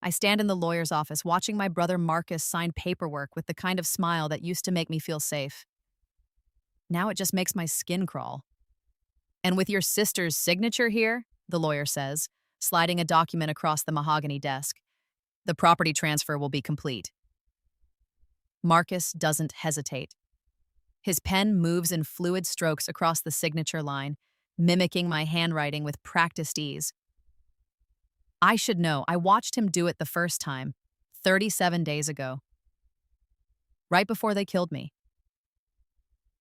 I stand in the lawyer's office watching my brother Marcus sign paperwork with the kind of smile that used to make me feel safe. Now it just makes my skin crawl. And with your sister's signature here, the lawyer says, sliding a document across the mahogany desk, the property transfer will be complete. Marcus doesn't hesitate. His pen moves in fluid strokes across the signature line, mimicking my handwriting with practiced ease. I should know, I watched him do it the first time, 37 days ago, right before they killed me.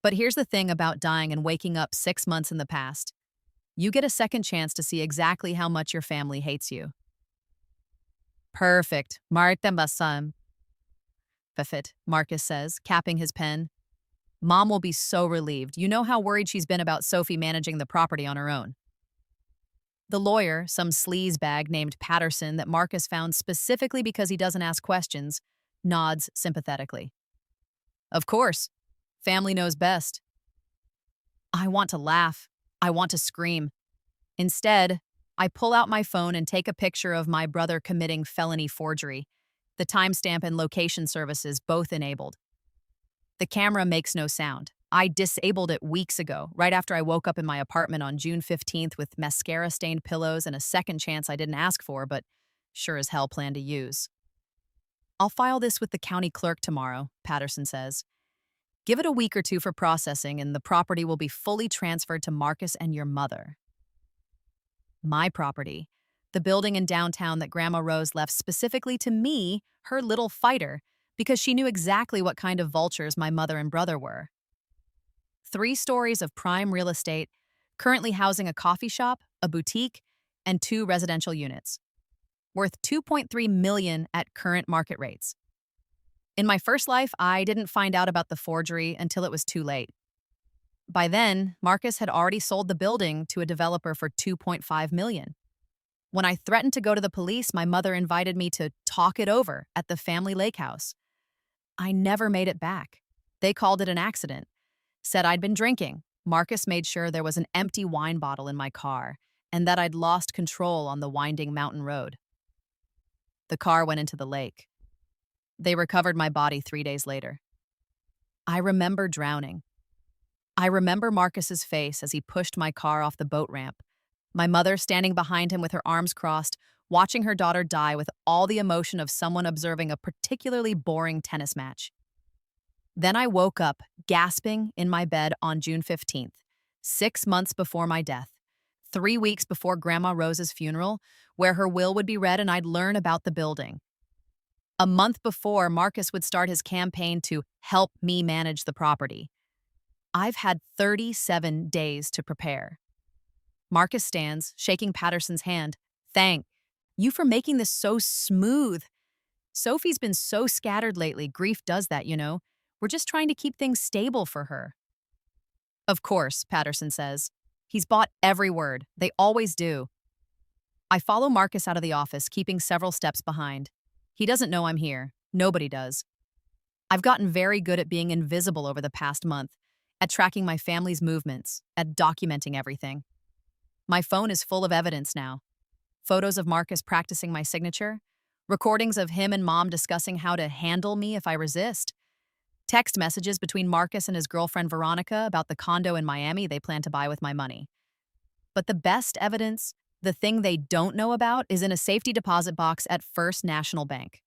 But here's the thing about dying and waking up 6 months in the past. You get a second chance to see exactly how much your family hates you. Perfect. Perfect, Marcus says, capping his pen. Mom will be so relieved. You know how worried she's been about Sophie managing the property on her own. The lawyer, some sleazebag named Patterson that Marcus found specifically because he doesn't ask questions, nods sympathetically. Of course. Family knows best. I want to laugh. I want to scream. Instead, I pull out my phone and take a picture of my brother committing felony forgery, the timestamp and location services both enabled. The camera makes no sound. I disabled it weeks ago, right after I woke up in my apartment on June 15th with mascara-stained pillows and a second chance I didn't ask for, but sure as hell plan to use. I'll file this with the county clerk tomorrow, Patterson says. Give it a week or two for processing and the property will be fully transferred to Marcus and your mother. My property, the building in downtown that Grandma Rose left specifically to me, her little fighter, because she knew exactly what kind of vultures my mother and brother were. 3 stories of prime real estate, currently housing a coffee shop, a boutique, and 2 residential units, worth $2.3 million at current market rates. In my first life, I didn't find out about the forgery until it was too late. By then, Marcus had already sold the building to a developer for $2.5 million. When I threatened to go to the police, my mother invited me to talk it over at the family lake house. I never made it back. They called it an accident. Said I'd been drinking. Marcus made sure there was an empty wine bottle in my car and that I'd lost control on the winding mountain road. The car went into the lake. They recovered my body 3 days later. I remember drowning. I remember Marcus's face as he pushed my car off the boat ramp, my mother standing behind him with her arms crossed, watching her daughter die with all the emotion of someone observing a particularly boring tennis match. Then I woke up, gasping, in my bed on June 15th, 6 months before my death, 3 weeks before Grandma Rose's funeral, where her will would be read and I'd learn about the building. A month before, Marcus would start his campaign to help me manage the property. I've had 37 days to prepare. Marcus stands, shaking Patterson's hand. Thank you for making this so smooth. Sophie's been so scattered lately. Grief does that, you know. We're just trying to keep things stable for her. Of course, Patterson says. He's bought every word. They always do. I follow Marcus out of the office, keeping several steps behind. He doesn't know I'm here. Nobody does. I've gotten very good at being invisible over the past month, at tracking my family's movements, at documenting everything. My phone is full of evidence now. Photos of Marcus practicing my signature, recordings of him and Mom discussing how to handle me if I resist, text messages between Marcus and his girlfriend Veronica about the condo in Miami they plan to buy with my money. But the best evidence, the thing they don't know about, is in a safety deposit box at First National Bank.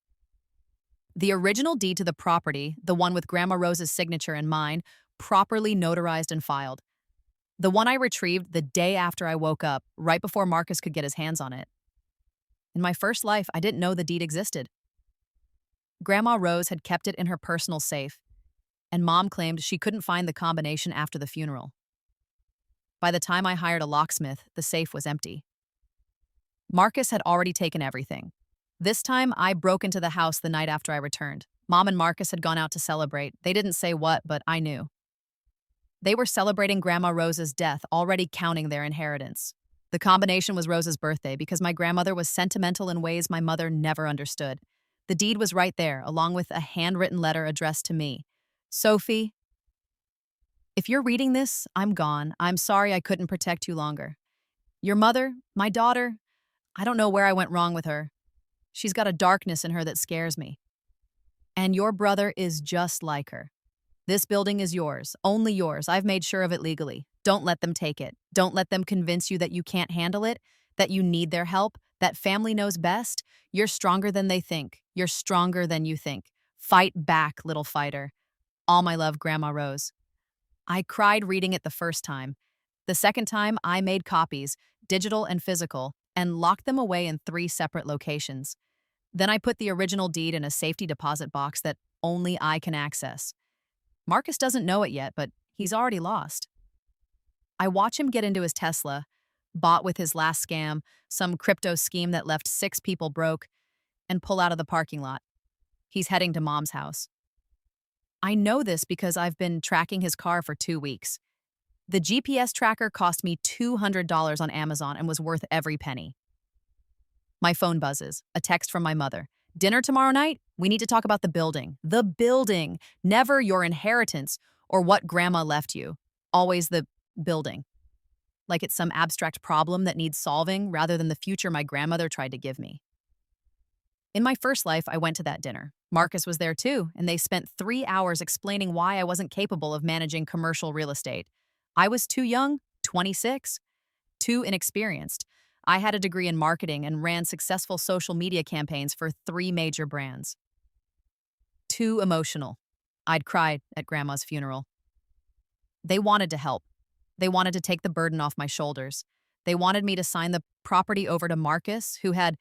The original deed to the property, the one with Grandma Rose's signature and mine, properly notarized and filed. The one I retrieved the day after I woke up, right before Marcus could get his hands on it. In my first life, I didn't know the deed existed. Grandma Rose had kept it in her personal safe, and Mom claimed she couldn't find the combination after the funeral. By the time I hired a locksmith, the safe was empty. Marcus had already taken everything. This time, I broke into the house the night after I returned. Mom and Marcus had gone out to celebrate. They didn't say what, but I knew. They were celebrating Grandma Rose's death, already counting their inheritance. The combination was Rose's birthday because my grandmother was sentimental in ways my mother never understood. The deed was right there, along with a handwritten letter addressed to me. Sophie, if you're reading this, I'm gone. I'm sorry I couldn't protect you longer. Your mother, my daughter, I don't know where I went wrong with her. She's got a darkness in her that scares me. And your brother is just like her. This building is yours, only yours. I've made sure of it legally. Don't let them take it. Don't let them convince you that you can't handle it, that you need their help, that family knows best. You're stronger than they think. You're stronger than you think. Fight back, little fighter. All my love, Grandma Rose. I cried reading it the first time. The second time, I made copies, digital and physical, and locked them away in 3 separate locations. Then I put the original deed in a safety deposit box that only I can access. Marcus doesn't know it yet, but he's already lost. I watch him get into his Tesla, bought with his last scam, some crypto scheme that left 6 people broke, and pull out of the parking lot. He's heading to Mom's house. I know this because I've been tracking his car for 2 weeks. The GPS tracker cost me $200 on Amazon and was worth every penny. My phone buzzes, a text from my mother. Dinner tomorrow night? We need to talk about the building. The building, never your inheritance or what Grandma left you. Always the building. Like it's some abstract problem that needs solving rather than the future my grandmother tried to give me. In my first life, I went to that dinner. Marcus was there too, and they spent 3 hours explaining why I wasn't capable of managing commercial real estate. I was too young, 26, too inexperienced. I had a degree in marketing and ran successful social media campaigns for 3 major brands. Too emotional. I'd cried at Grandma's funeral. They wanted to help. They wanted to take the burden off my shoulders. They wanted me to sign the property over to Marcus, who had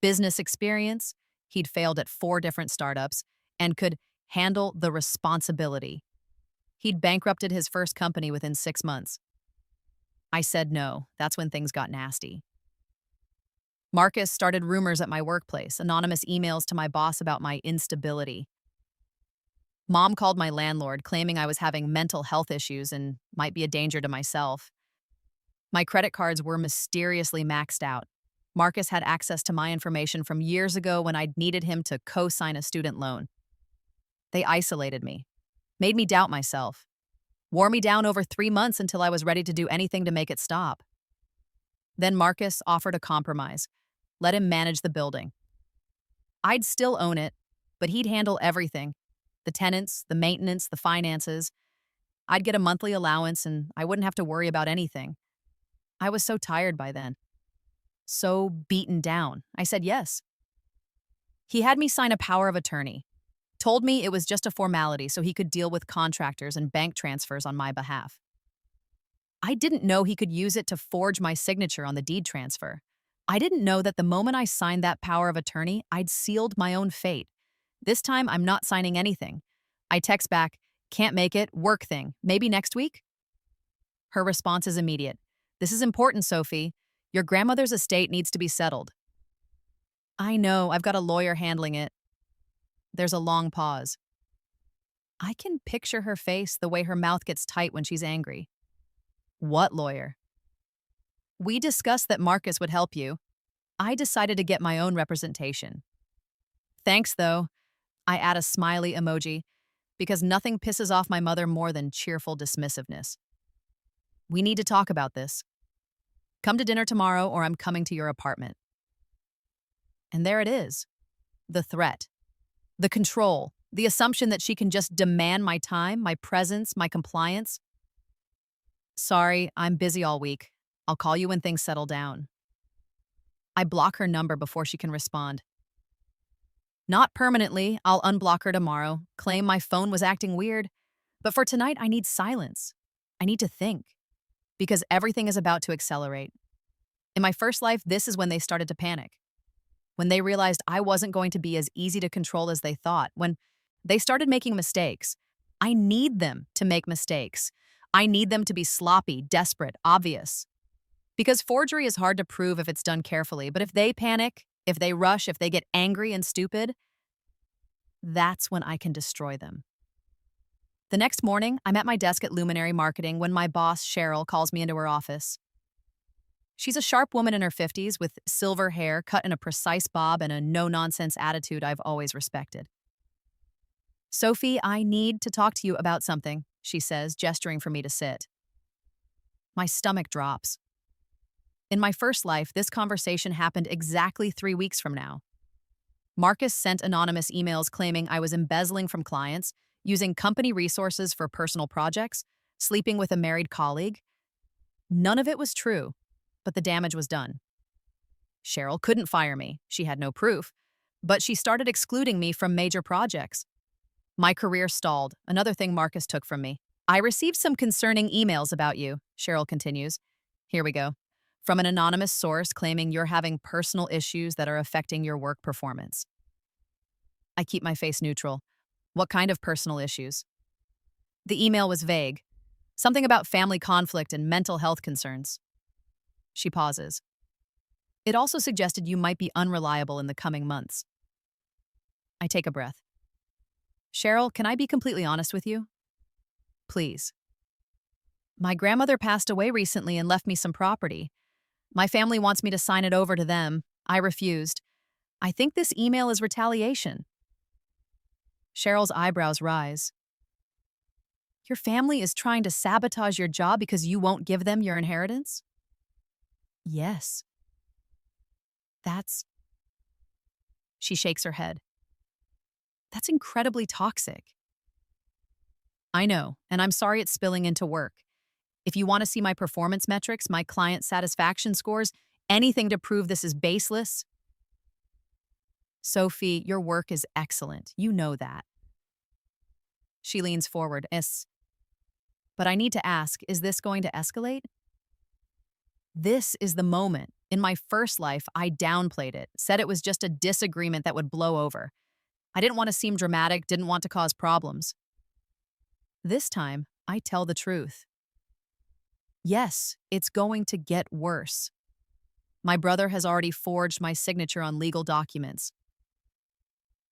business experience. He'd failed at 4 different startups and could handle the responsibility. He'd bankrupted his first company within 6 months. I said no. That's when things got nasty. Marcus started rumors at my workplace, anonymous emails to my boss about my instability. Mom called my landlord, claiming I was having mental health issues and might be a danger to myself. My credit cards were mysteriously maxed out. Marcus had access to my information from years ago when I'd needed him to co-sign a student loan. They isolated me, made me doubt myself, wore me down over 3 months until I was ready to do anything to make it stop. Then Marcus offered a compromise. Let him manage the building. I'd still own it, but he'd handle everything. The tenants, the maintenance, the finances. I'd get a monthly allowance and I wouldn't have to worry about anything. I was so tired by then. So beaten down. I said yes. He had me sign a power of attorney. Told me it was just a formality so he could deal with contractors and bank transfers on my behalf. I didn't know he could use it to forge my signature on the deed transfer. I didn't know that the moment I signed that power of attorney, I'd sealed my own fate. This time, I'm not signing anything. I text back, can't make it, work thing, maybe next week? Her response is immediate. This is important, Sophie. Your grandmother's estate needs to be settled. I know, I've got a lawyer handling it. There's a long pause. I can picture her face, the way her mouth gets tight when she's angry. What lawyer? We discussed that Marcus would help you. I decided to get my own representation. Thanks, though. I add a smiley emoji, because nothing pisses off my mother more than cheerful dismissiveness. We need to talk about this. Come to dinner tomorrow or I'm coming to your apartment. And there it is. The threat. The control. The assumption that she can just demand my time, my presence, my compliance. Sorry, I'm busy all week. I'll call you when things settle down. I block her number before she can respond. Not permanently, I'll unblock her tomorrow, claim my phone was acting weird. But for tonight, I need silence. I need to think. Because everything is about to accelerate. In my first life, this is when they started to panic. When they realized I wasn't going to be as easy to control as they thought. When they started making mistakes. I need them to make mistakes. I need them to be sloppy, desperate, obvious. Because forgery is hard to prove if it's done carefully, but if they panic, if they rush, if they get angry and stupid, that's when I can destroy them. The next morning, I'm at my desk at Luminary Marketing when my boss, Cheryl, calls me into her office. She's a sharp woman in her 50s with silver hair cut in a precise bob and a no-nonsense attitude I've always respected. Sophie, I need to talk to you about something, she says, gesturing for me to sit. My stomach drops. In my first life, this conversation happened exactly 3 weeks from now. Marcus sent anonymous emails claiming I was embezzling from clients, using company resources for personal projects, sleeping with a married colleague. None of it was true, but the damage was done. Cheryl couldn't fire me. She had no proof, but she started excluding me from major projects. My career stalled, another thing Marcus took from me. I received some concerning emails about you, Cheryl continues. Here we go. From an anonymous source claiming you're having personal issues that are affecting your work performance. I keep my face neutral. What kind of personal issues? The email was vague. Something about family conflict and mental health concerns. She pauses. It also suggested you might be unreliable in the coming months. I take a breath. Cheryl, can I be completely honest with you? Please. My grandmother passed away recently and left me some property. My family wants me to sign it over to them. I refused. I think this email is retaliation. Cheryl's eyebrows rise. Your family is trying to sabotage your job because you won't give them your inheritance? Yes. She shakes her head. That's incredibly toxic. I know, and I'm sorry it's spilling into work. If you want to see my performance metrics, my client satisfaction scores, anything to prove this is baseless. Sophie, your work is excellent. You know that. She leans forward. But I need to ask, is this going to escalate? This is the moment. In my first life, I downplayed it, said it was just a disagreement that would blow over. I didn't want to seem dramatic, didn't want to cause problems. This time, I tell the truth. Yes, it's going to get worse. My brother has already forged my signature on legal documents.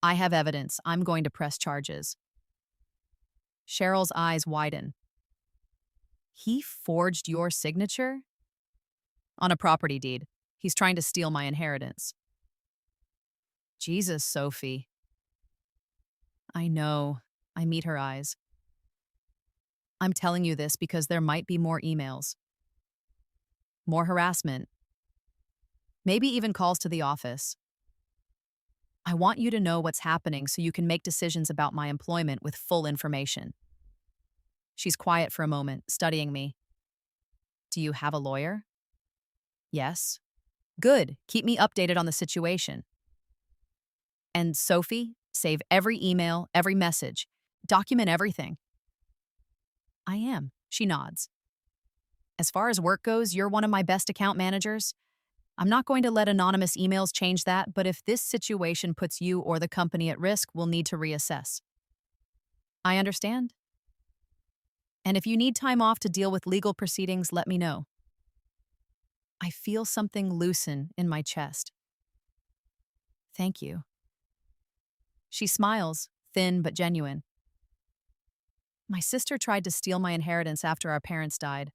I have evidence. I'm going to press charges. Cheryl's eyes widen. He forged your signature? On a property deed. He's trying to steal my inheritance. Jesus, Sophie. I know. I meet her eyes. I'm telling you this because there might be more emails. More harassment. Maybe even calls to the office. I want you to know what's happening so you can make decisions about my employment with full information. She's quiet for a moment, studying me. Do you have a lawyer? Yes. Good. Keep me updated on the situation. And Sophie, save every email, every message. Document everything. I am. She nods. As far as work goes, you're one of my best account managers. I'm not going to let anonymous emails change that, but if this situation puts you or the company at risk, we'll need to reassess. I understand. And if you need time off to deal with legal proceedings, let me know. I feel something loosen in my chest. Thank you. She smiles, thin but genuine. My sister tried to steal my inheritance after our parents died.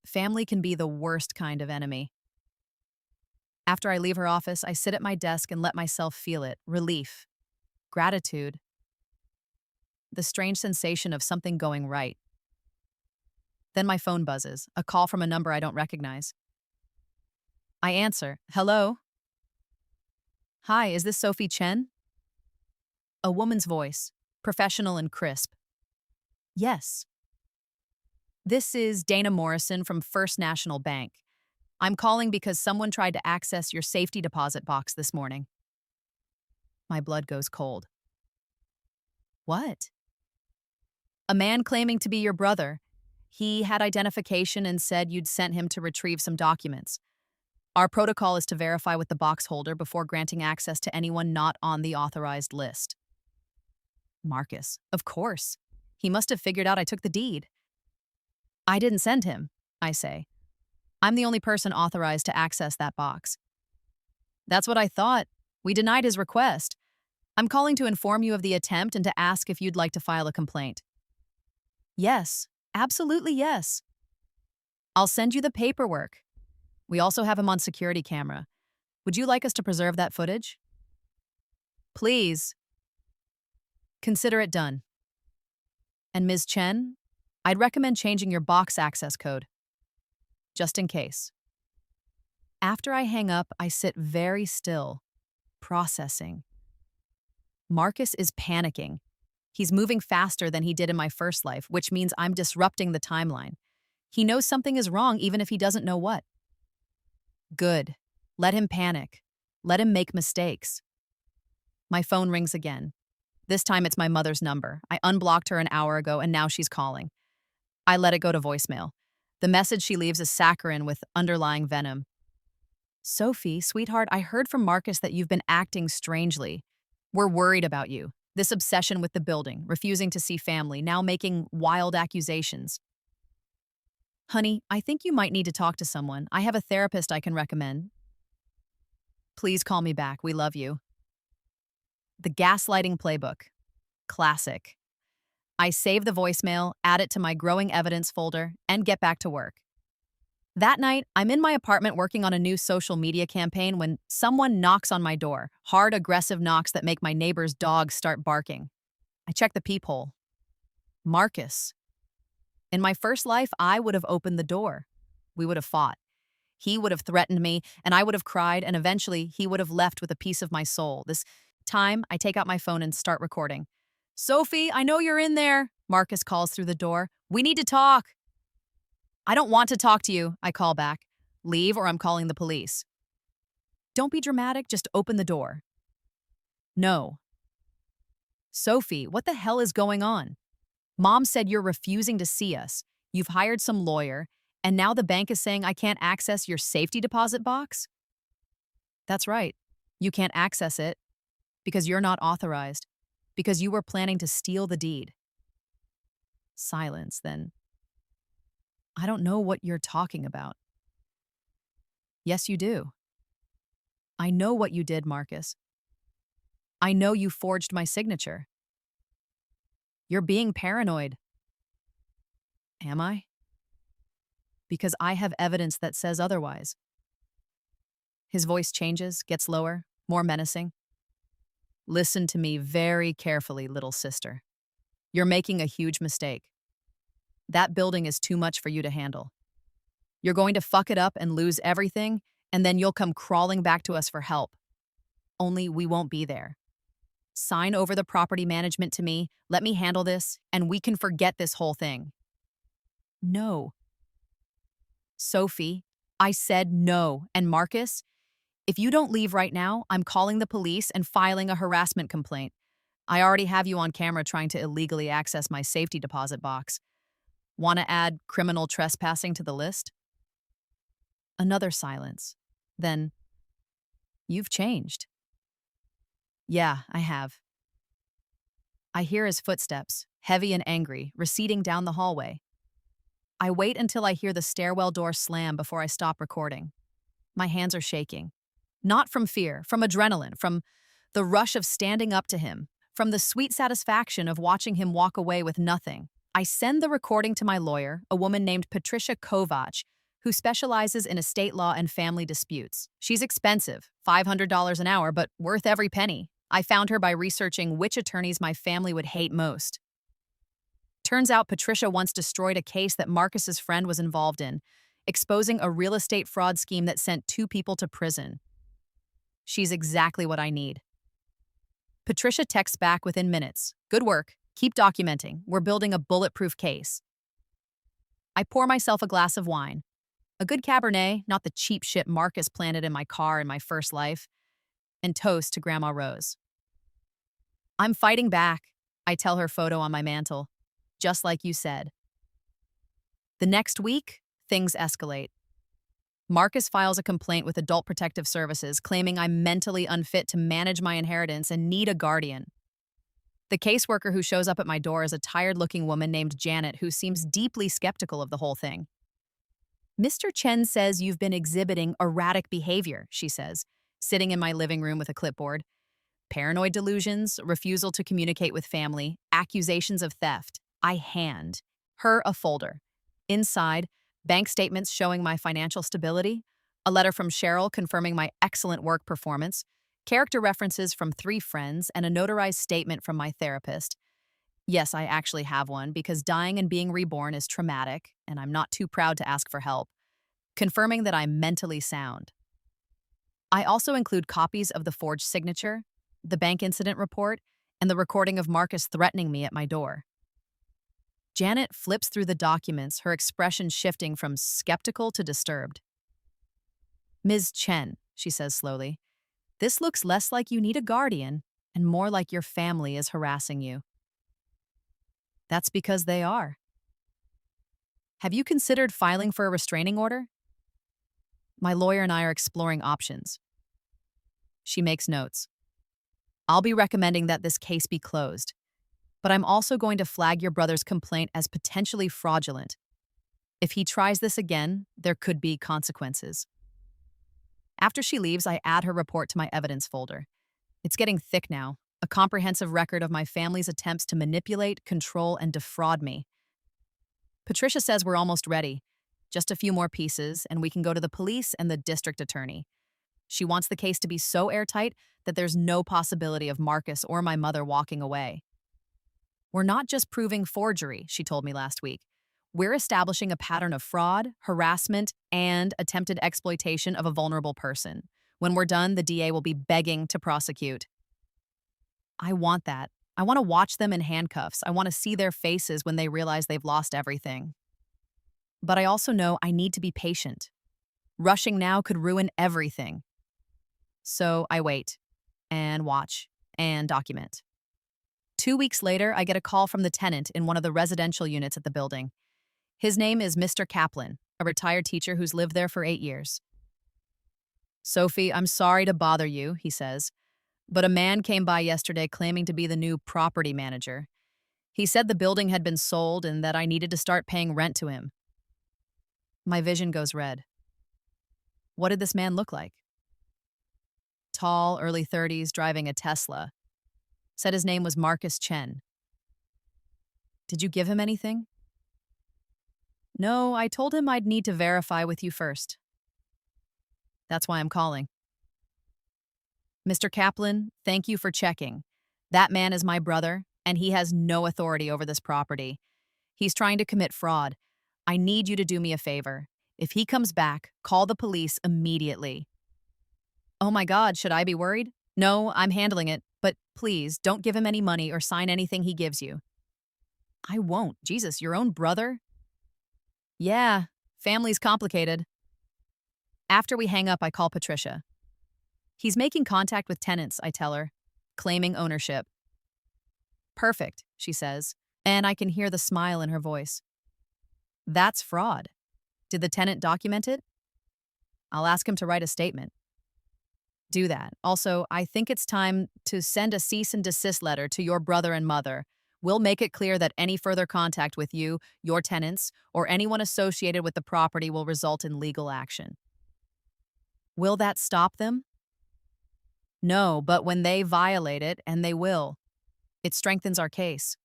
Family can be the worst kind of enemy. After I leave her office, I sit at my desk and let myself feel it. Relief. Gratitude. The strange sensation of something going right. Then my phone buzzes, a call from a number I don't recognize. I answer. Hello? Hi, is this Sophie Chen? A woman's voice, professional and crisp. Yes. This is Dana Morrison from First National Bank. I'm calling because someone tried to access your safety deposit box this morning. My blood goes cold. What? A man claiming to be your brother. He had identification and said you'd sent him to retrieve some documents. Our protocol is to verify with the box holder before granting access to anyone not on the authorized list. Marcus, of course. He must have figured out I took the deed. I didn't send him, I say. I'm the only person authorized to access that box. That's what I thought. We denied his request. I'm calling to inform you of the attempt and to ask if you'd like to file a complaint. Yes, absolutely yes. I'll send you the paperwork. We also have him on security camera. Would you like us to preserve that footage? Please. Consider it done. And Ms. Chen, I'd recommend changing your box access code. Just in case. After I hang up, I sit very still, processing. Marcus is panicking. He's moving faster than he did in my first life, which means I'm disrupting the timeline. He knows something is wrong even if he doesn't know what. Good. Let him panic. Let him make mistakes. My phone rings again. This time it's my mother's number. I unblocked her an hour ago and now she's calling. I let it go to voicemail. The message she leaves is saccharine with underlying venom. Sophie, sweetheart, I heard from Marcus that you've been acting strangely. We're worried about you. This obsession with the building, refusing to see family, now making wild accusations. Honey, I think you might need to talk to someone. I have a therapist I can recommend. Please call me back. We love you. The gaslighting playbook. Classic. I save the voicemail, add it to my growing evidence folder, and get back to work. That night, I'm in my apartment working on a new social media campaign when someone knocks on my door, hard, aggressive knocks that make my neighbor's dogs start barking. I check the peephole. Marcus. In my first life, I would have opened the door. We would have fought. He would have threatened me, and I would have cried, and eventually he would have left with a piece of my soul. This time, I take out my phone and start recording. Sophie, I know you're in there. Marcus calls through the door. We need to talk. I don't want to talk to you, I call back. Leave or I'm calling the police. Don't be dramatic, just open the door. No. Sophie, what the hell is going on? Mom said you're refusing to see us. You've hired some lawyer, and now the bank is saying I can't access your safety deposit box? That's right. You can't access it because you're not authorized, because you were planning to steal the deed. Silence, then. I don't know what you're talking about. Yes, you do. I know what you did, Marcus. I know you forged my signature. You're being paranoid. Am I? Because I have evidence that says otherwise. His voice changes, gets lower, more menacing. Listen to me very carefully, little sister. You're making a huge mistake. That building is too much for you to handle. You're going to fuck it up and lose everything, and then you'll come crawling back to us for help. Only we won't be there. Sign over the property management to me, let me handle this, and we can forget this whole thing. No. Sophie, I said no. And Marcus, if you don't leave right now, I'm calling the police and filing a harassment complaint. I already have you on camera trying to illegally access my safety deposit box. Want to add criminal trespassing to the list? Another silence. Then, you've changed. Yeah, I have. I hear his footsteps, heavy and angry, receding down the hallway. I wait until I hear the stairwell door slam before I stop recording. My hands are shaking. Not from fear, from adrenaline, from the rush of standing up to him, from the sweet satisfaction of watching him walk away with nothing. I send the recording to my lawyer, a woman named Patricia Kovach, who specializes in estate law and family disputes. She's expensive, $500 an hour, but worth every penny. I found her by researching which attorneys my family would hate most. Turns out Patricia once destroyed a case that Marcus's friend was involved in, exposing a real estate fraud scheme that sent 2 people to prison. She's exactly what I need. Patricia texts back within minutes. Good work. Keep documenting. We're building a bulletproof case. I pour myself a glass of wine. A good Cabernet, not the cheap shit Marcus planted in my car in my first life, and toast to Grandma Rose. I'm fighting back, I tell her photo on my mantle, just like you said. The next week, things escalate. Marcus files a complaint with Adult Protective Services claiming I'm mentally unfit to manage my inheritance and need a guardian. The caseworker who shows up at my door is a tired-looking woman named Janet who seems deeply skeptical of the whole thing. Mr. Chen says you've been exhibiting erratic behavior, she says, sitting in my living room with a clipboard. Paranoid delusions, refusal to communicate with family, accusations of theft. I hand her a folder. Inside, bank statements showing my financial stability, a letter from Cheryl confirming my excellent work performance, character references from 3 friends, and a notarized statement from my therapist. Yes, I actually have one because dying and being reborn is traumatic, and I'm not too proud to ask for help, confirming that I'm mentally sound. I also include copies of the forged signature, the bank incident report, and the recording of Marcus threatening me at my door. Janet flips through the documents, her expression shifting from skeptical to disturbed. Ms. Chen, she says slowly, this looks less like you need a guardian and more like your family is harassing you. That's because they are. Have you considered filing for a restraining order? My lawyer and I are exploring options. She makes notes. I'll be recommending that this case be closed, but I'm also going to flag your brother's complaint as potentially fraudulent. If he tries this again, there could be consequences. After she leaves, I add her report to my evidence folder. It's getting thick now, a comprehensive record of my family's attempts to manipulate, control, and defraud me. Patricia says we're almost ready. Just a few more pieces, and we can go to the police and the district attorney. She wants the case to be so airtight that there's no possibility of Marcus or my mother walking away. We're not just proving forgery, she told me last week. We're establishing a pattern of fraud, harassment, and attempted exploitation of a vulnerable person. When we're done, the DA will be begging to prosecute. I want that. I want to watch them in handcuffs. I want to see their faces when they realize they've lost everything. But I also know I need to be patient. Rushing now could ruin everything. So I wait, and watch, and document. 2 weeks later, I get a call from the tenant in one of the residential units at the building. His name is Mr. Kaplan, a retired teacher who's lived there for 8 years. Sophie, I'm sorry to bother you, he says, but a man came by yesterday claiming to be the new property manager. He said the building had been sold and that I needed to start paying rent to him. My vision goes red. What did this man look like? Tall, early 30s, driving a Tesla. Said his name was Marcus Chen. Did you give him anything? No, I told him I'd need to verify with you first. That's why I'm calling. Mr. Kaplan, thank you for checking. That man is my brother, and he has no authority over this property. He's trying to commit fraud. I need you to do me a favor. If he comes back, call the police immediately. Oh my God, should I be worried? No, I'm handling it, but please don't give him any money or sign anything he gives you. I won't. Jesus, your own brother? Yeah, family's complicated. After we hang up, I call Patricia. He's making contact with tenants, I tell her, claiming ownership. Perfect, she says, and I can hear the smile in her voice. That's fraud. Did the tenant document it? I'll ask him to write a statement. Do that. Also, I think it's time to send a cease and desist letter to your brother and mother. We'll make it clear that any further contact with you, your tenants, or anyone associated with the property will result in legal action. Will that stop them? No, but when they violate it, and they will, it strengthens our case.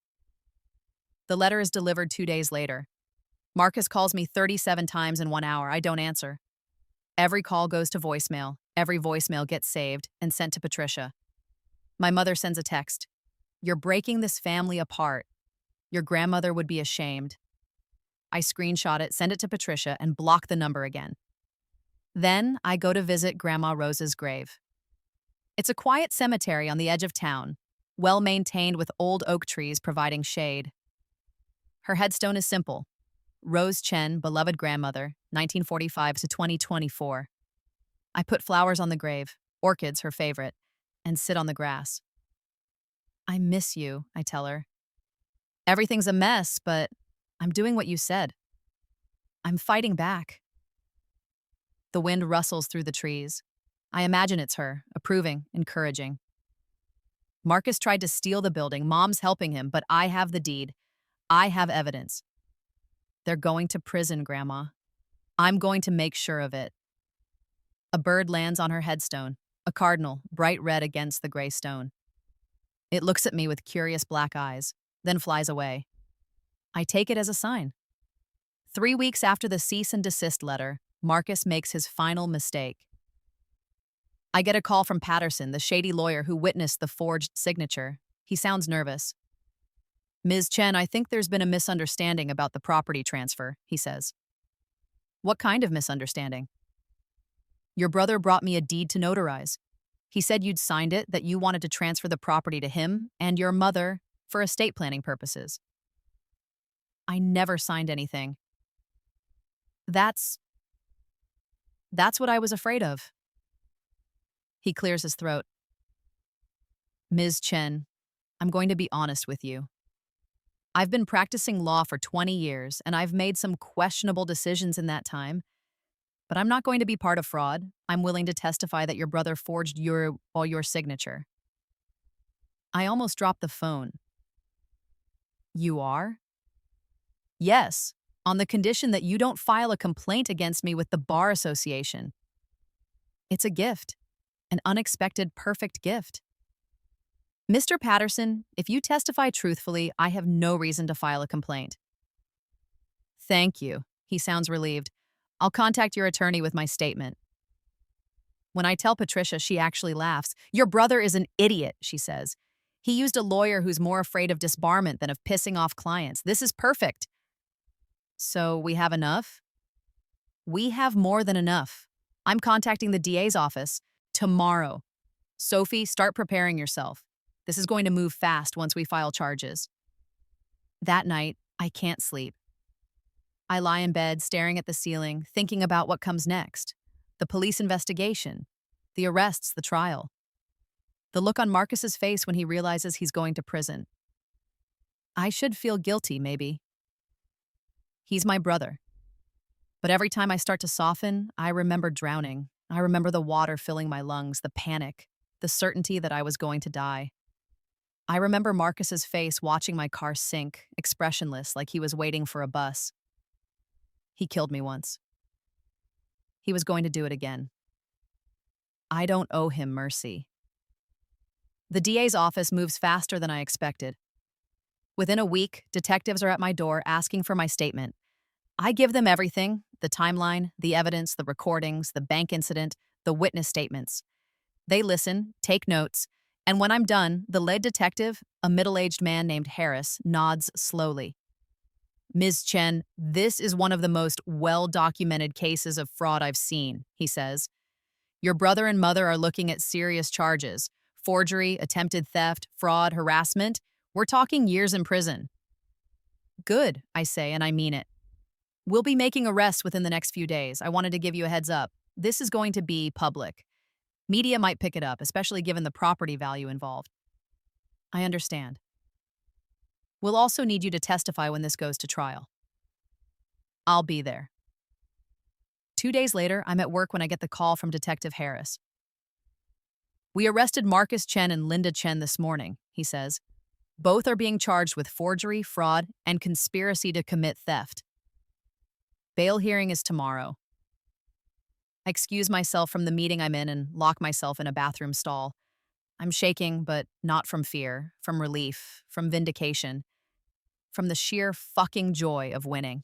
The letter is delivered 2 days later. Marcus calls me 37 times in 1 hour. I don't answer. Every call goes to voicemail. Every voicemail gets saved and sent to Patricia. My mother sends a text. You're breaking this family apart. Your grandmother would be ashamed. I screenshot it, send it to Patricia, and block the number again. Then I go to visit Grandma Rose's grave. It's a quiet cemetery on the edge of town, well maintained with old oak trees providing shade. Her headstone is simple. Rose Chen, beloved grandmother, 1945 to 2024. I put flowers on the grave, orchids her favorite, and sit on the grass. I miss you, I tell her. Everything's a mess, but I'm doing what you said. I'm fighting back. The wind rustles through the trees. I imagine it's her, approving, encouraging. Marcus tried to steal the building. Mom's helping him, but I have the deed. I have evidence. They're going to prison, Grandma. I'm going to make sure of it. A bird lands on her headstone, a cardinal, bright red against the gray stone. It looks at me with curious black eyes, then flies away. I take it as a sign. 3 weeks after the cease and desist letter, Marcus makes his final mistake. I get a call from Patterson, the shady lawyer who witnessed the forged signature. He sounds nervous. Ms. Chen, I think there's been a misunderstanding about the property transfer, he says. What kind of misunderstanding? Your brother brought me a deed to notarize. He said you'd signed it, that you wanted to transfer the property to him and your mother for estate planning purposes. I never signed anything. That's what I was afraid of. He clears his throat. Ms. Chen, I'm going to be honest with you. I've been practicing law for 20 years, and I've made some questionable decisions in that time. But I'm not going to be part of fraud. I'm willing to testify that your brother forged your signature. I almost dropped the phone. You are? Yes, on the condition that you don't file a complaint against me with the Bar Association. It's a gift, an unexpected, perfect gift. Mr. Patterson, if you testify truthfully, I have no reason to file a complaint. Thank you. He sounds relieved. I'll contact your attorney with my statement. When I tell Patricia, she actually laughs. Your brother is an idiot, she says. He used a lawyer who's more afraid of disbarment than of pissing off clients. This is perfect. So we have enough? We have more than enough. I'm contacting the DA's office tomorrow. Sophie, start preparing yourself. This is going to move fast once we file charges. That night, I can't sleep. I lie in bed, staring at the ceiling, thinking about what comes next. The police investigation, the arrests, the trial. The look on Marcus's face when he realizes he's going to prison. I should feel guilty, maybe. He's my brother. But every time I start to soften, I remember drowning. I remember the water filling my lungs, the panic, the certainty that I was going to die. I remember Marcus's face watching my car sink, expressionless, like he was waiting for a bus. He killed me once. He was going to do it again. I don't owe him mercy. The DA's office moves faster than I expected. Within a week, detectives are at my door asking for my statement. I give them everything: the timeline, the evidence, the recordings, the bank incident, the witness statements. They listen, take notes, and when I'm done, the lead detective, a middle-aged man named Harris, nods slowly. Ms. Chen, this is one of the most well-documented cases of fraud I've seen, he says. Your brother and mother are looking at serious charges: forgery, attempted theft, fraud, harassment. We're talking years in prison. Good, I say, and I mean it. We'll be making arrests within the next few days. I wanted to give you a heads up. This is going to be public. Media might pick it up, especially given the property value involved. I understand. We'll also need you to testify when this goes to trial. I'll be there. 2 days later, I'm at work when I get the call from Detective Harris. We arrested Marcus Chen and Linda Chen this morning, he says. Both are being charged with forgery, fraud, and conspiracy to commit theft. Bail hearing is tomorrow. I excuse myself from the meeting I'm in and lock myself in a bathroom stall. I'm shaking, but not from fear, from relief, from vindication, from the sheer fucking joy of winning.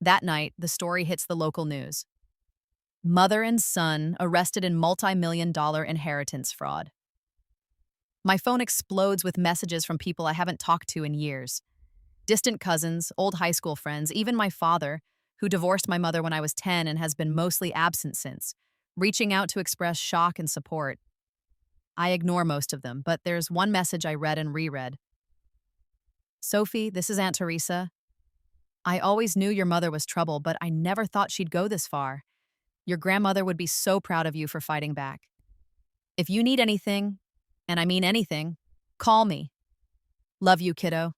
That night, the story hits the local news. Mother and son arrested in multi-million-dollar inheritance fraud. My phone explodes with messages from people I haven't talked to in years. Distant cousins, old high school friends, even my father, who divorced my mother when I was 10 and has been mostly absent since, reaching out to express shock and support. I ignore most of them, but there's one message I read and reread. Sophie, this is Aunt Teresa. I always knew your mother was trouble, but I never thought she'd go this far. Your grandmother would be so proud of you for fighting back. If you need anything, and I mean anything, call me. Love you, kiddo.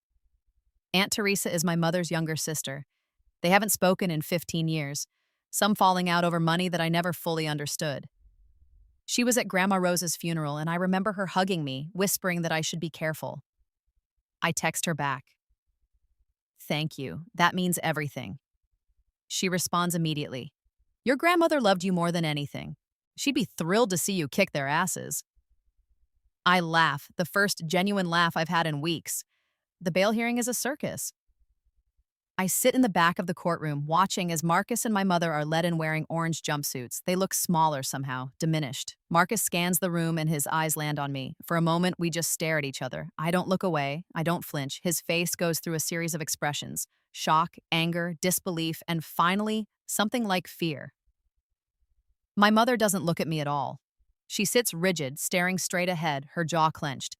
Aunt Teresa is my mother's younger sister. They haven't spoken in 15 years, some falling out over money that I never fully understood. She was at Grandma Rose's funeral, and I remember her hugging me, whispering that I should be careful. I text her back. Thank you. That means everything. She responds immediately. Your grandmother loved you more than anything. She'd be thrilled to see you kick their asses. I laugh, the first genuine laugh I've had in weeks. The bail hearing is a circus. I sit in the back of the courtroom, watching as Marcus and my mother are led in wearing orange jumpsuits. They look smaller somehow, diminished. Marcus scans the room and his eyes land on me. For a moment, we just stare at each other. I don't look away. I don't flinch. His face goes through a series of expressions: shock, anger, disbelief, and finally, something like fear. My mother doesn't look at me at all. She sits rigid, staring straight ahead, her jaw clenched.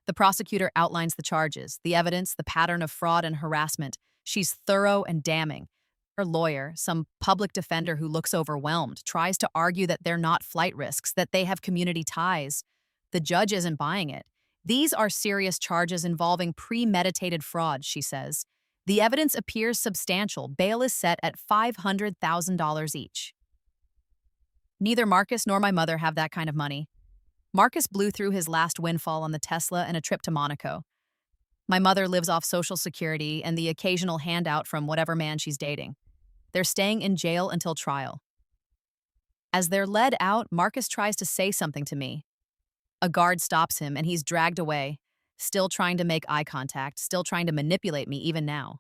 The prosecutor outlines the charges, the evidence, the pattern of fraud and harassment. She's thorough and damning. Her lawyer, some public defender who looks overwhelmed, tries to argue that they're not flight risks, that they have community ties. The judge isn't buying it. These are serious charges involving premeditated fraud, she says. The evidence appears substantial. Bail is set at $500,000 each. Neither Marcus nor my mother have that kind of money. Marcus blew through his last windfall on the Tesla and a trip to Monaco. My mother lives off Social Security and the occasional handout from whatever man she's dating. They're staying in jail until trial. As they're led out, Marcus tries to say something to me. A guard stops him and he's dragged away, still trying to make eye contact, still trying to manipulate me even now.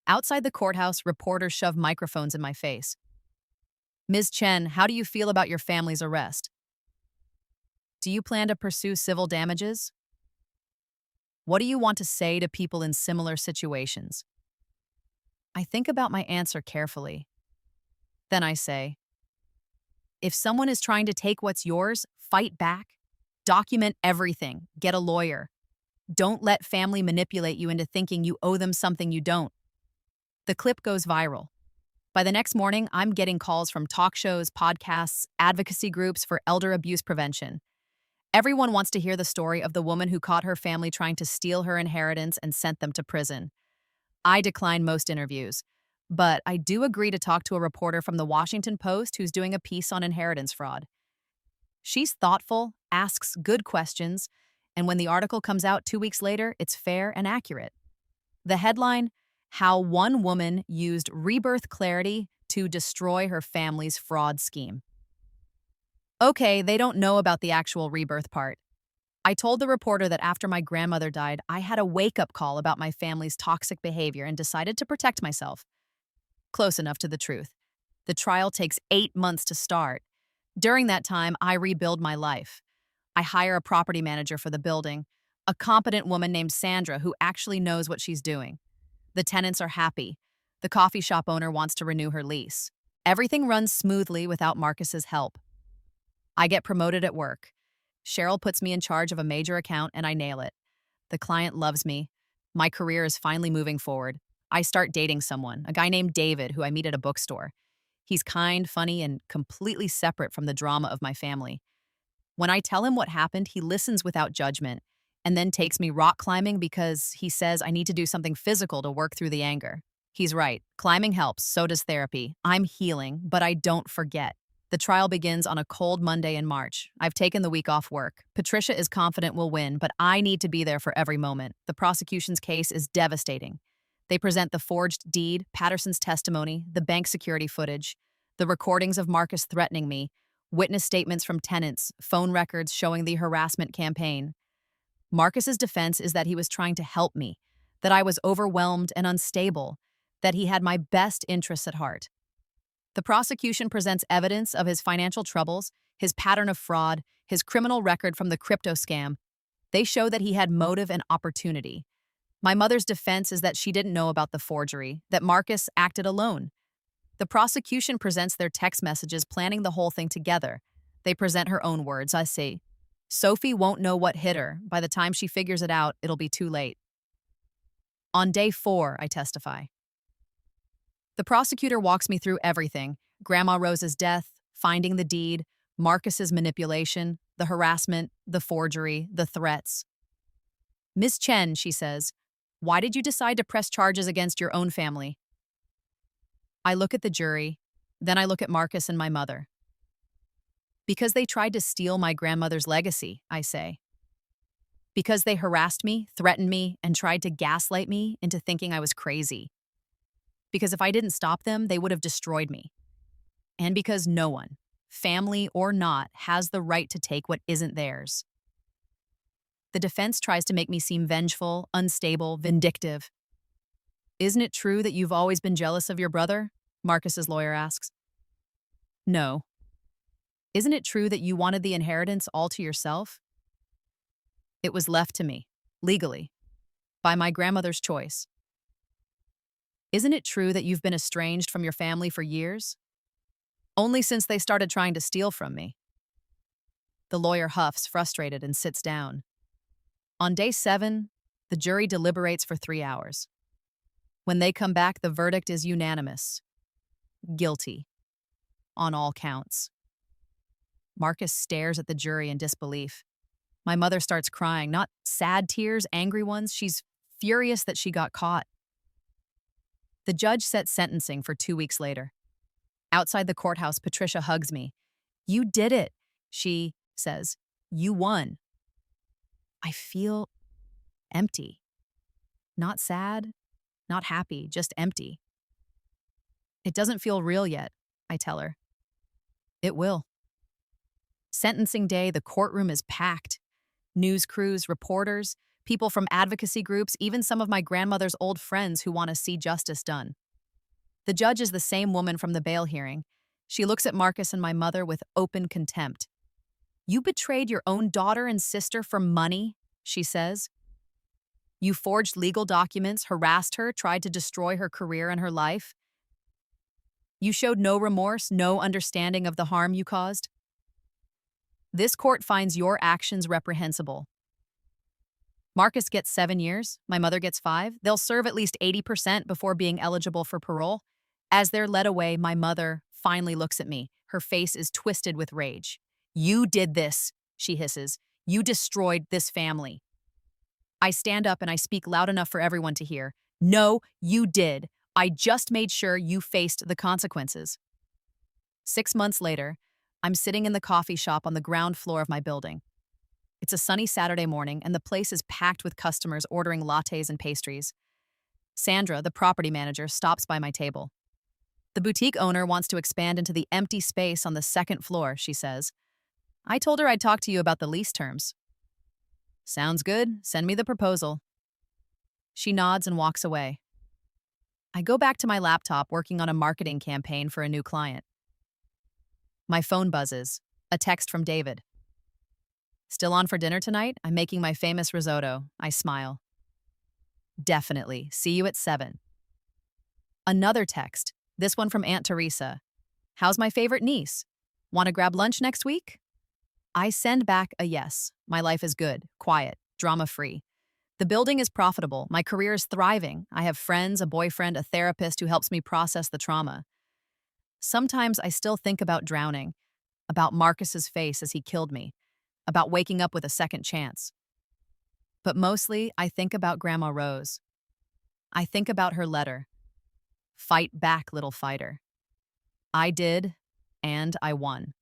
Outside the courthouse, reporters shove microphones in my face. Ms. Chen, how do you feel about your family's arrest? Do you plan to pursue civil damages? What do you want to say to people in similar situations? I think about my answer carefully. Then I say, if someone is trying to take what's yours, fight back. Document everything. Get a lawyer. Don't let family manipulate you into thinking you owe them something you don't. The clip goes viral. By the next morning, I'm getting calls from talk shows, podcasts, advocacy groups for elder abuse prevention. Everyone wants to hear the story of the woman who caught her family trying to steal her inheritance and sent them to prison. I decline most interviews, but I do agree to talk to a reporter from the Washington Post who's doing a piece on inheritance fraud. She's thoughtful, asks good questions, and when the article comes out 2 weeks later, it's fair and accurate. The headline, How One Woman Used Rebirth Clarity to Destroy Her Family's Fraud Scheme. Okay, they don't know about the actual rebirth part. I told the reporter that after my grandmother died, I had a wake-up call about my family's toxic behavior and decided to protect myself. Close enough to the truth. The trial takes 8 months to start. During that time, I rebuild my life. I hire a property manager for the building, a competent woman named Sandra who actually knows what she's doing. The tenants are happy. The coffee shop owner wants to renew her lease. Everything runs smoothly without Marcus's help. I get promoted at work. Cheryl puts me in charge of a major account and I nail it. The client loves me. My career is finally moving forward. I start dating someone, a guy named David who I meet at a bookstore. He's kind, funny, and completely separate from the drama of my family. When I tell him what happened, he listens without judgment and then takes me rock climbing because he says I need to do something physical to work through the anger. He's right. Climbing helps, so does therapy. I'm healing, but I don't forget. The trial begins on a cold Monday in March. I've taken the week off work. Patricia is confident we'll win, but I need to be there for every moment. The prosecution's case is devastating. They present the forged deed, Patterson's testimony, the bank security footage, the recordings of Marcus threatening me, witness statements from tenants, phone records showing the harassment campaign. Marcus's defense is that he was trying to help me, that I was overwhelmed and unstable, that he had my best interests at heart. The prosecution presents evidence of his financial troubles, his pattern of fraud, his criminal record from the crypto scam. They show that he had motive and opportunity. My mother's defense is that she didn't know about the forgery, that Marcus acted alone. The prosecution presents their text messages planning the whole thing together. They present her own words. I say, Sophie won't know what hit her. By the time she figures it out, it'll be too late. On day 4, I testify. The prosecutor walks me through everything: Grandma Rose's death, finding the deed, Marcus's manipulation, the harassment, the forgery, the threats. Ms. Chen, she says, why did you decide to press charges against your own family? I look at the jury, then I look at Marcus and my mother. Because they tried to steal my grandmother's legacy, I say. Because they harassed me, threatened me, and tried to gaslight me into thinking I was crazy. Because if I didn't stop them, they would have destroyed me. And because no one, family or not, has the right to take what isn't theirs. The defense tries to make me seem vengeful, unstable, vindictive. Isn't it true that you've always been jealous of your brother? Marcus's lawyer asks. No. Isn't it true that you wanted the inheritance all to yourself? It was left to me, legally, by my grandmother's choice. Isn't it true that you've been estranged from your family for years? Only since they started trying to steal from me. The lawyer huffs, frustrated, and sits down. On day 7, the jury deliberates for 3 hours. When they come back, the verdict is unanimous. Guilty. On all counts. Marcus stares at the jury in disbelief. My mother starts crying, not sad tears, angry ones. She's furious that she got caught. The judge sets sentencing for 2 weeks later. Outside the courthouse, Patricia hugs me. "You did it," she says. "You won." I feel empty. Not sad, not happy, just empty. "It doesn't feel real yet," I tell her. "It will." Sentencing day, the courtroom is packed. News crews, reporters, people from advocacy groups, even some of my grandmother's old friends who want to see justice done. The judge is the same woman from the bail hearing. She looks at Marcus and my mother with open contempt. "You betrayed your own daughter and sister for money," she says. "You forged legal documents, harassed her, tried to destroy her career and her life. You showed no remorse, no understanding of the harm you caused. This court finds your actions reprehensible." Marcus gets 7 years, my mother gets 5. They'll serve at least 80% before being eligible for parole. As they're led away, my mother finally looks at me. Her face is twisted with rage. "You did this," she hisses. "You destroyed this family." I stand up and I speak loud enough for everyone to hear. "No, you did. I just made sure you faced the consequences." 6 months later, I'm sitting in the coffee shop on the ground floor of my building. It's a sunny Saturday morning, and the place is packed with customers ordering lattes and pastries. Sandra, the property manager, stops by my table. "The boutique owner wants to expand into the empty space on the second floor," she says. "I told her I'd talk to you about the lease terms." "Sounds good. Send me the proposal." She nods and walks away. I go back to my laptop working on a marketing campaign for a new client. My phone buzzes. A text from David. "Still on for dinner tonight? I'm making my famous risotto." I smile. "Definitely. See you at 7. Another text. This one from Aunt Teresa. "How's my favorite niece? Want to grab lunch next week?" I send back a yes. My life is good, quiet, drama-free. The building is profitable. My career is thriving. I have friends, a boyfriend, a therapist who helps me process the trauma. Sometimes I still think about drowning, about Marcus's face as he killed me, about waking up with a second chance. But mostly, I think about Grandma Rose. I think about her letter. "Fight back, little fighter." I did, and I won.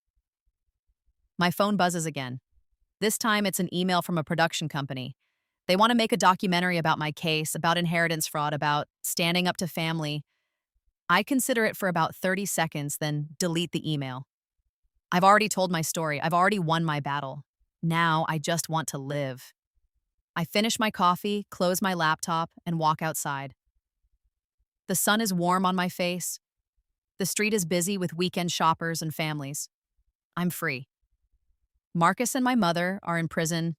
My phone buzzes again. This time it's an email from a production company. They want to make a documentary about my case, about inheritance fraud, about standing up to family. I consider it for about 30 seconds, then delete the email. I've already told my story. I've already won my battle. Now I just want to live. I finish my coffee, close my laptop, and walk outside. The sun is warm on my face. The street is busy with weekend shoppers and families. I'm free. Marcus and my mother are in prison,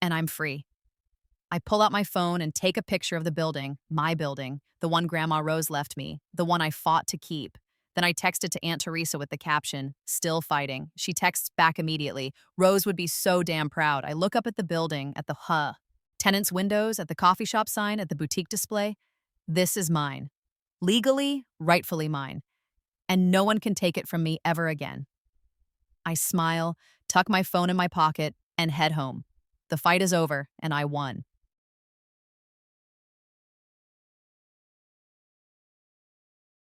and I'm free. I pull out my phone and take a picture of the building, my building, the one Grandma Rose left me, the one I fought to keep. Then I text it to Aunt Teresa with the caption, "Still fighting." She texts back immediately. "Rose would be so damn proud." I look up at the building, at the tenants' windows, at the coffee shop sign, at the boutique display. This is mine. Legally, rightfully mine. And no one can take it from me ever again. I smile, tuck my phone in my pocket, and head home. The fight is over, and I won.